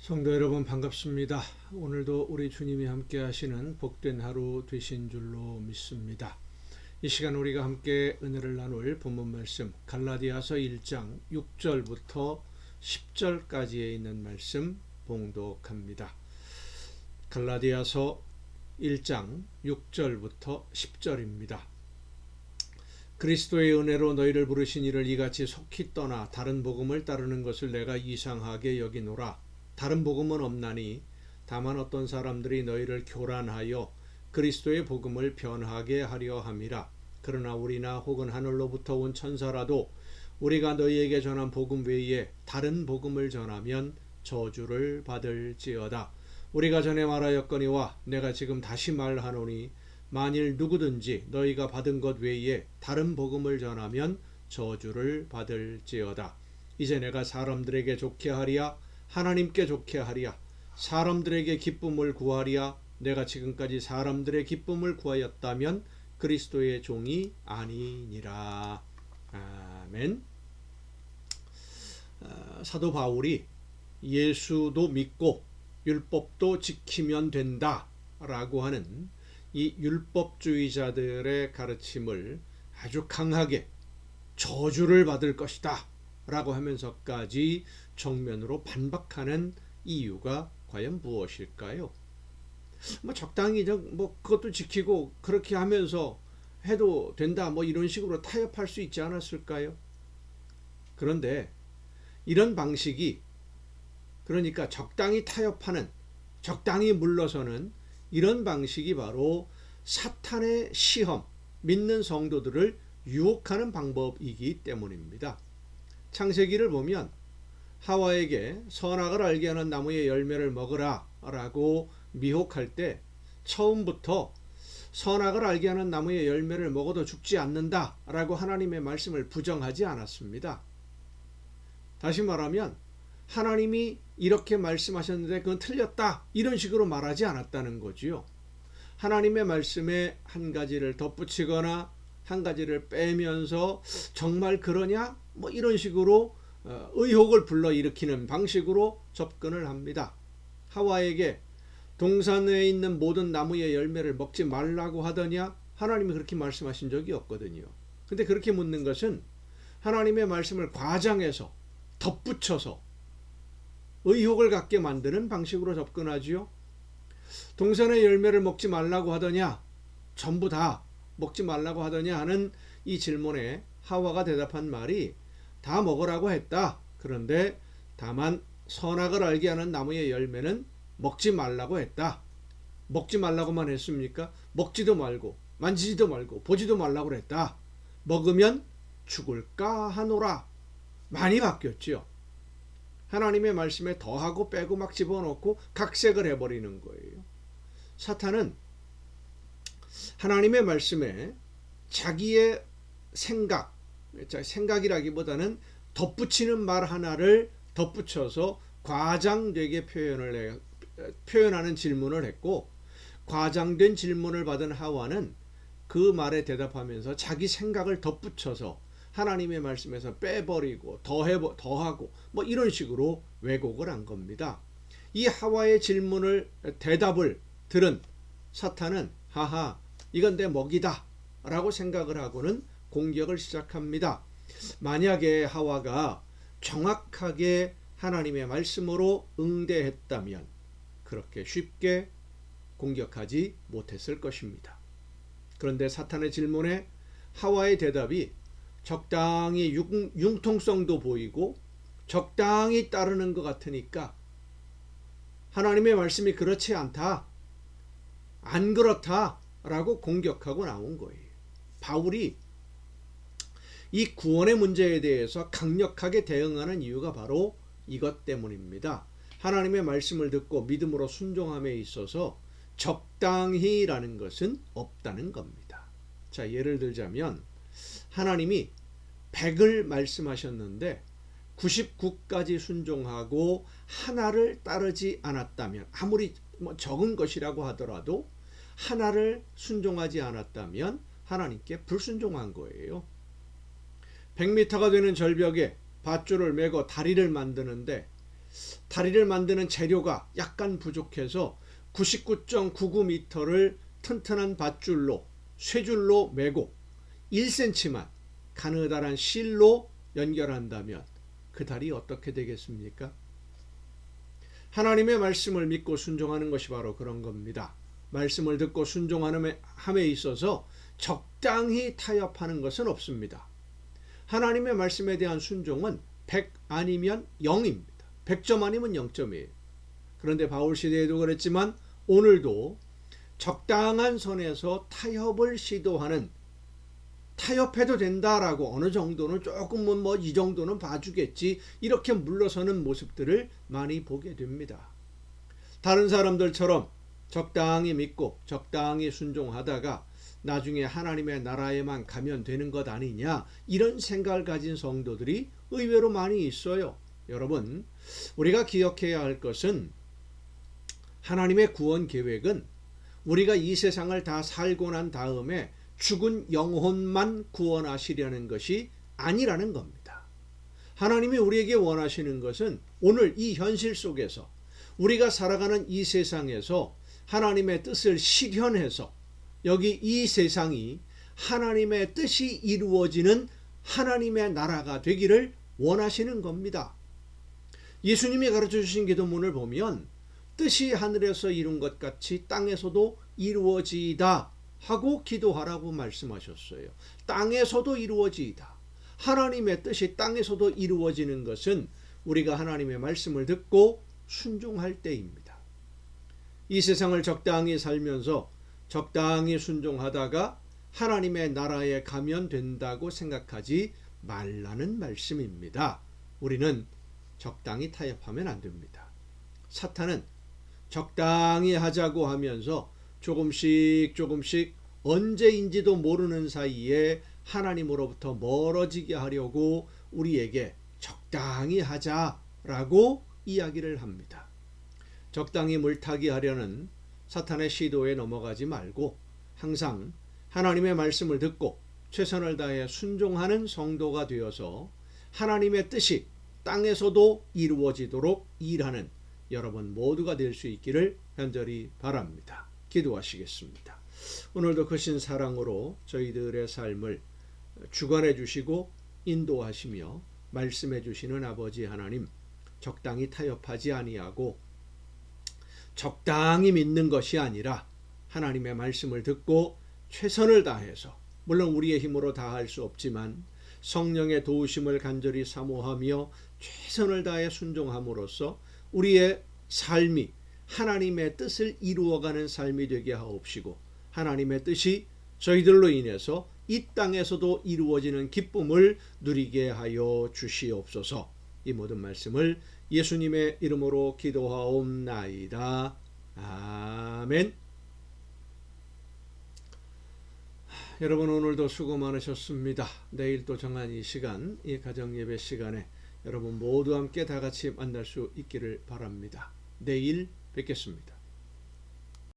성도 여러분 반갑습니다. 오늘도 우리 주님이 함께 하시는 복된 하루 되신 줄로 믿습니다. 이 시간 우리가 함께 은혜를 나눌 본문 말씀 갈라디아서 1장 6절부터 10절까지에 있는 말씀 봉독합니다. 갈라디아서 1장 6절부터 10절입니다. 그리스도의 은혜로 너희를 부르신 이를 이같이 속히 떠나 다른 복음을 따르는 것을 내가 이상하게 여기노라. 다른 복음은 없나니 다만 어떤 사람들이 너희를 교란하여 그리스도의 복음을 변하게 하려 함이라. 그러나 우리나 혹은 하늘로부터 온 천사라도 우리가 너희에게 전한 복음 외에 다른 복음을 전하면 저주를 받을지어다. 우리가 전에 말하였거니와 내가 지금 다시 말하노니 만일 누구든지 너희가 받은 것 외에 다른 복음을 전하면 저주를 받을지어다. 이제 내가 사람들에게 좋게 하랴 하나님께 좋게 하랴 사람들에게 기쁨을 구하랴 내가 지금까지 사람들의 기쁨을 구하였다면 그리스도의 종이 아니니라. 아멘. 사도 바울이 예수도 믿고 율법도 지키면 된다 라고 하는 이 율법주의자들의 가르침을 아주 강하게 저주를 받을 것이다 라고 하면서까지 정면으로 반박하는 이유가 과연 무엇일까요? 적당히 그것도 지키고 그렇게 하면서 해도 된다 이런 식으로 타협할 수 있지 않았을까요? 그런데 이런 방식이, 그러니까 적당히 타협하는, 적당히 물러서는 이런 방식이 바로 사탄의 시험, 믿는 성도들을 유혹하는 방법이기 때문입니다. 창세기를 보면 하와에게 선악을 알게 하는 나무의 열매를 먹으라 라고 미혹할 때 처음부터 선악을 알게 하는 나무의 열매를 먹어도 죽지 않는다 라고 하나님의 말씀을 부정하지 않았습니다. 다시 말하면 하나님이 이렇게 말씀하셨는데 그건 틀렸다 이런 식으로 말하지 않았다는 거지요. 하나님의 말씀에 한 가지를 덧붙이거나 한 가지를 빼면서 정말 그러냐 이런 식으로 의혹을 불러일으키는 방식으로 접근을 합니다. 하와에게 동산에 있는 모든 나무의 열매를 먹지 말라고 하더냐? 하나님이 그렇게 말씀하신 적이 없거든요. 근데 그렇게 묻는 것은 하나님의 말씀을 과장해서 덧붙여서 의혹을 갖게 만드는 방식으로 접근하지요. 동산의 열매를 먹지 말라고 하더냐? 전부 다 먹지 말라고 하더냐 하는 이 질문에 하와가 대답한 말이 다 먹으라고 했다. 그런데 다만 선악을 알게 하는 나무의 열매는 먹지 말라고 했다. 먹지 말라고만 했습니까? 먹지도 말고 만지지도 말고 보지도 말라고 했다. 먹으면 죽을까 하노라. 많이 바뀌었지요. 하나님의 말씀에 더하고 빼고 막 집어넣고 각색을 해버리는 거예요. 사탄은 하나님의 말씀에 자기의 생각이라기보다는 덧붙이는 말 하나를 덧붙여서 과장되게 표현하는 질문을 했고, 과장된 질문을 받은 하와는 그 말에 대답하면서 자기 생각을 덧붙여서 하나님의 말씀에서 빼버리고 더하고 이런 식으로 왜곡을 한 겁니다. 이 하와의 대답을 들은 사탄은 하하 이건 내 먹이다 라고 생각을 하고는 공격을 시작합니다. 만약에 하와가 정확하게 하나님의 말씀으로 응대했다면 그렇게 쉽게 공격하지 못했을 것입니다. 그런데 사탄의 질문에 하와의 대답이 적당히 융통성도 보이고 적당히 따르는 것 같으니까 하나님의 말씀이 그렇지 않다, 안 그렇다 라고 공격하고 나온 거예요. 바울이 이 구원의 문제에 대해서 강력하게 대응하는 이유가 바로 이것 때문입니다. 하나님의 말씀을 듣고 믿음으로 순종함에 있어서 적당히라는 것은 없다는 겁니다. 자, 예를 들자면 하나님이 100을 말씀하셨는데 99까지 순종하고 하나를 따르지 않았다면, 아무리 적은 것이라고 하더라도 하나를 순종하지 않았다면 하나님께 불순종한 거예요. 100m가 되는 절벽에 밧줄을 메고 다리를 만드는데 다리를 만드는 재료가 약간 부족해서 99.99m를 튼튼한 밧줄로 쇠줄로 매고 1cm만 가느다란 실로 연결한다면 그 다리 어떻게 되겠습니까? 하나님의 말씀을 믿고 순종하는 것이 바로 그런 겁니다. 말씀을 듣고 순종함에 있어서 적당히 타협하는 것은 없습니다. 하나님의 말씀에 대한 순종은 100 아니면 0입니다. 100점 아니면 0점이에요. 그런데 바울 시대에도 그랬지만 오늘도 적당한 선에서 타협을 시도하는, 타협해도 된다라고 어느 정도는 조금은 뭐 이 정도는 봐주겠지 이렇게 물러서는 모습들을 많이 보게 됩니다. 다른 사람들처럼 적당히 믿고 적당히 순종하다가 나중에 하나님의 나라에만 가면 되는 것 아니냐 이런 생각을 가진 성도들이 의외로 많이 있어요. 여러분, 우리가 기억해야 할 것은 하나님의 구원 계획은 우리가 이 세상을 다 살고 난 다음에 죽은 영혼만 구원하시려는 것이 아니라는 겁니다. 하나님이 우리에게 원하시는 것은 오늘 이 현실 속에서 우리가 살아가는 이 세상에서 하나님의 뜻을 실현해서 여기 이 세상이 하나님의 뜻이 이루어지는 하나님의 나라가 되기를 원하시는 겁니다. 예수님이 가르쳐 주신 기도문을 보면 뜻이 하늘에서 이룬 것 같이 땅에서도 이루어지이다 하고 기도하라고 말씀하셨어요. 땅에서도 이루어지이다. 하나님의 뜻이 땅에서도 이루어지는 것은 우리가 하나님의 말씀을 듣고 순종할 때입니다. 이 세상을 적당히 살면서 적당히 순종하다가 하나님의 나라에 가면 된다고 생각하지 말라는 말씀입니다. 우리는 적당히 타협하면 안 됩니다. 사탄은 적당히 하자고 하면서 조금씩 언제인지도 모르는 사이에 하나님으로부터 멀어지게 하려고 우리에게 적당히 하자라고 이야기를 합니다. 적당히 물타기 하려는 사탄의 시도에 넘어가지 말고 항상 하나님의 말씀을 듣고 최선을 다해 순종하는 성도가 되어서 하나님의 뜻이 땅에서도 이루어지도록 일하는 여러분 모두가 될 수 있기를 간절히 바랍니다. 기도하시겠습니다. 오늘도 크신 사랑으로 저희들의 삶을 주관해 주시고 인도하시며 말씀해 주시는 아버지 하나님, 적당히 타협하지 아니하고 적당히 믿는 것이 아니라 하나님의 말씀을 듣고 최선을 다해서, 물론 우리의 힘으로 다 할 수 없지만 성령의 도우심을 간절히 사모하며 최선을 다해 순종함으로써 우리의 삶이 하나님의 뜻을 이루어가는 삶이 되게 하옵시고 하나님의 뜻이 저희들로 인해서 이 땅에서도 이루어지는 기쁨을 누리게 하여 주시옵소서. 이 모든 말씀을 예수님의 이름으로 기도하옵나이다. 아멘. 여러분, 오늘도 수고 많으셨습니다. 내일 또 정한 이 시간, 이 가정예배 시간에 여러분 모두 함께 다 같이 만날 수 있기를 바랍니다. 내일 뵙겠습니다.